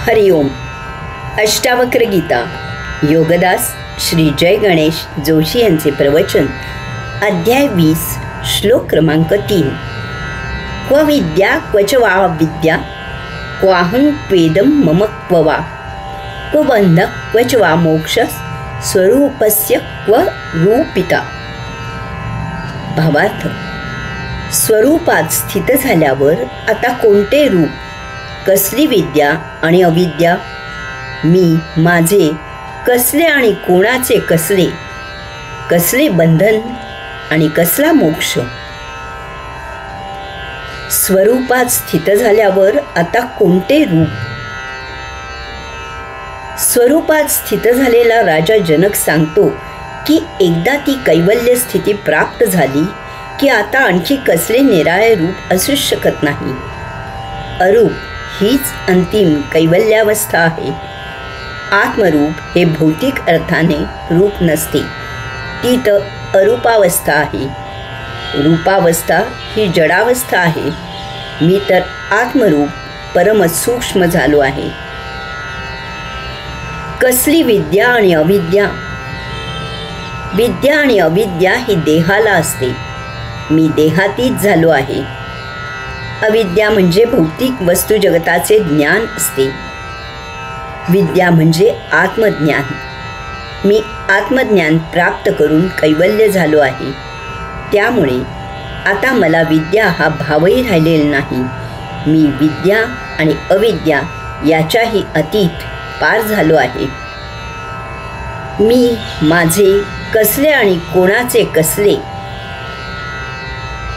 हरिओम. अष्टावक्र गीता योगदास श्री जय गणेश जोशी यांचे प्रवचन. अध्याय 20 श्लोक क्रमांक 3. क्व विद्या क्वच वा विद्या क्वाहं त्वेदं मम क्व वा क्व बंध क्वच वा मोक्ष स्वरूपस्य क्व रूपिता. भावार्थ: स्वरूपात स्थित झाल्यावर आता कोणते रूप, कसली विद्या आणि अविद्या, मी माझे कसले आणि कोणाचे कसले, कसले बंधन आणि कसला मोक्ष. स्वरूपात स्थित झाल्यावर आता कोणते रूप. स्वरूपात स्थित झालेला राजा जनक सांगतो की एकदा ती कैवल्य स्थिती प्राप्त झाली की आता आणखी कसले निराळे रूप असू शकत नाही. अरूप हीच अंतिम कैवल्यावस्था आहे. आत्मरूप हे भौतिक अर्थाने रूप नसते, ती तर अरूपावस्था आहे. रूपावस्था ही जडावस्था आहे. मी तर आत्मरूप परमसूक्ष्म झालो आहे. कसली विद्या आणि अविद्या. विद्या आणि अविद्या ही देहाला असते. मी देहातीत झालो आहे. अविद्या म्हणजे भौतिक वस्तू जगताचे ज्ञान असते. विद्या म्हणजे आत्मज्ञान. मी आत्मज्ञान प्राप्त करून कैवल्य झालो आहे. त्यामुळे आता मला विद्या हा भावही राहिलेला नाही. मी विद्या आणि अविद्या याच्याही अतीत पार झालो आहे. मी माझे कसले आणि कोणाचे कसले.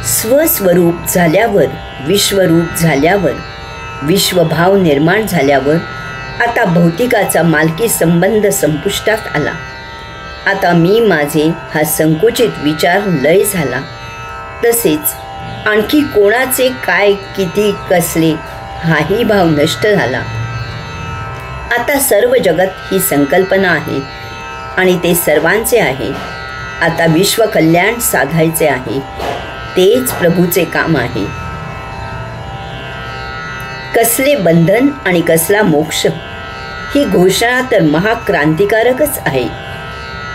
स्वस्वरूप झाल्यावर, विश्वरूप झाल्यावर, विश्वभाव निर्माण झाल्यावर आता भौतिकाचा मालकी संबंध संपुष्टात आला. आता मी माझे हा संकुचित विचार लय झाला. तसेच आणखी कोणाचे काय, किती, कसले हाही भाव नष्ट झाला. आता सर्व जगत ही संकल्पना आहे आणि ते सर्वांचे आहे. आता विश्वकल्याण साधायचे आहे. तेच प्रभूचे काम आहे. कसले बंधन आणि कसला मोक्ष ही घोषणा तर महाक्रांतिकारकच आहे.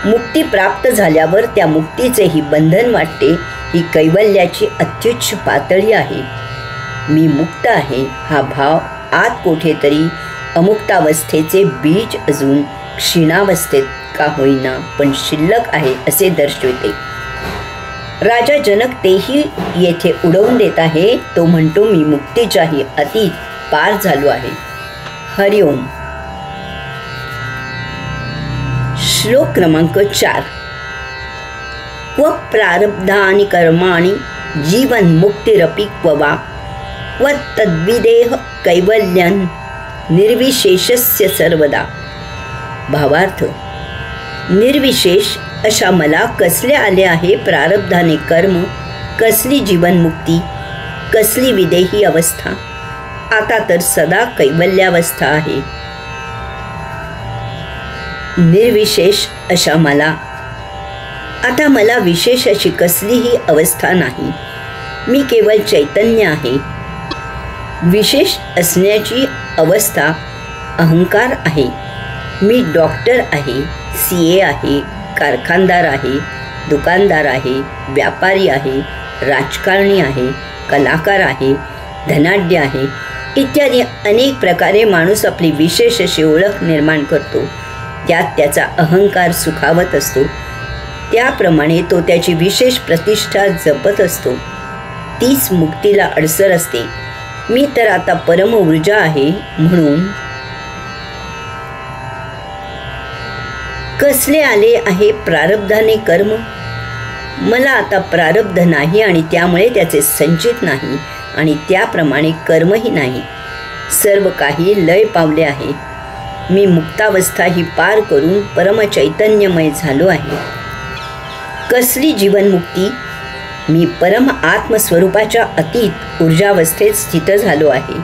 मुक्ती प्राप्त झाल्यावर त्या मुक्तीचेही बंधन वाटते. ही कैवल्याची अत्युच्च पातळी आहे. मी मुक्त आहे हा भाव आत कोठेतरी अमुक्तावस्थेचे बीज अजून क्षीणावस्थेत का होईना पण शिल्लक आहे असे दर्शविते. राजा जनक तेही येथे उडवून देत आहे. तो म्हणतो मी मुक्तीच्याही अतीत पार झालो आहे. हरिओम. श्लोक क्रमांक 4. क्व प्रारब्धानि कर्माणि जीवन मुक्तिरपि क्व वा क्व तद्विदेह कैवल्यं निर्विशेषस्य सर्वदा. भावार्थ: निर्विशेष अशा मला कसले आले आहे प्रारब्धाने कर्म, कसली जीवनमुक्ती, कसली विदेही अवस्था. आता तर सदा कैवल्यावस्था आहे. निर्विशेष अशा मला आता मला विशेष अशी कसलीही अवस्था नाही. मी केवळ चैतन्य आहे. विशेष असण्याची अवस्था अहंकार आहे. मी डॉक्टर आहे, CA आहे, कारखानदार आहे, दुकानदार आहे, व्यापारी आहे, राजकारणी आहे, कलाकार आहे, धनाढ्य आहे इत्यादी अनेक प्रकारे माणूस आपली विशेष अशी ओळख निर्माण करतो. त्यात त्याचा अहंकार सुखावत असतो. त्याप्रमाणे तो त्याची विशेष प्रतिष्ठा जपत असतो. तीच मुक्तीला अडसर असते. मी तर आता परम ऊर्जा आहे म्हणून कसले आले आहे प्रारब्धाने कर्म. मला आता प्रारब्ध नाही आणि त्यामुळे त्याचे संचित नाही आणि त्याप्रमाणे कर्मही नाही. सर्व काही लय पावले आहे. मी मुक्तावस्था ही पार करून परमचैतन्यमय झालो आहे. कसली जीवनमुक्ती. मी परम आत्मस्वरूपाच्या अतीत ऊर्जावस्थेत स्थित झालो आहे.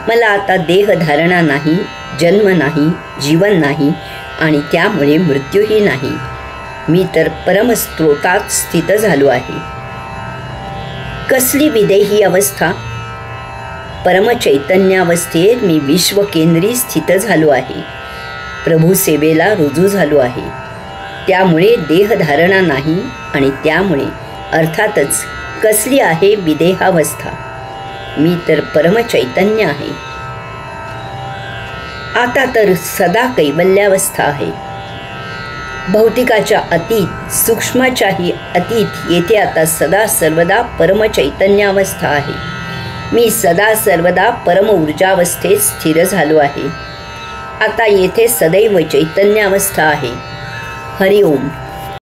मला आता देहधारणा नाही, जन्म नाही, जीवन नाही आणि त्यामुळे मृत्यूही नाही. मी तर परमस्त्रोतात स्थित झालो आहे. कसली विदेही अवस्था. परमचैतन्यावस्थेत मी विश्वकेंद्री स्थित झालो आहे. प्रभू सेवेला रुजू झालो आहे. त्यामुळे देहधारणा नाही आणि त्यामुळे अर्थातच कसली आहे विदेहावस्था. मी तर परमचैतन्य आहे. आता तर सदा कैवल्यावस्था आहे. भौतिकाच्या अतीत, सूक्ष्माच्याही अतीत येथे आता सदा सर्वदा परमचैतन्यावस्था आहे. मी सदा सर्वदा परम ऊर्जावस्थेत स्थिर झालो आहे. आता येथे सदैव चैतन्यावस्था आहे. हरिओम.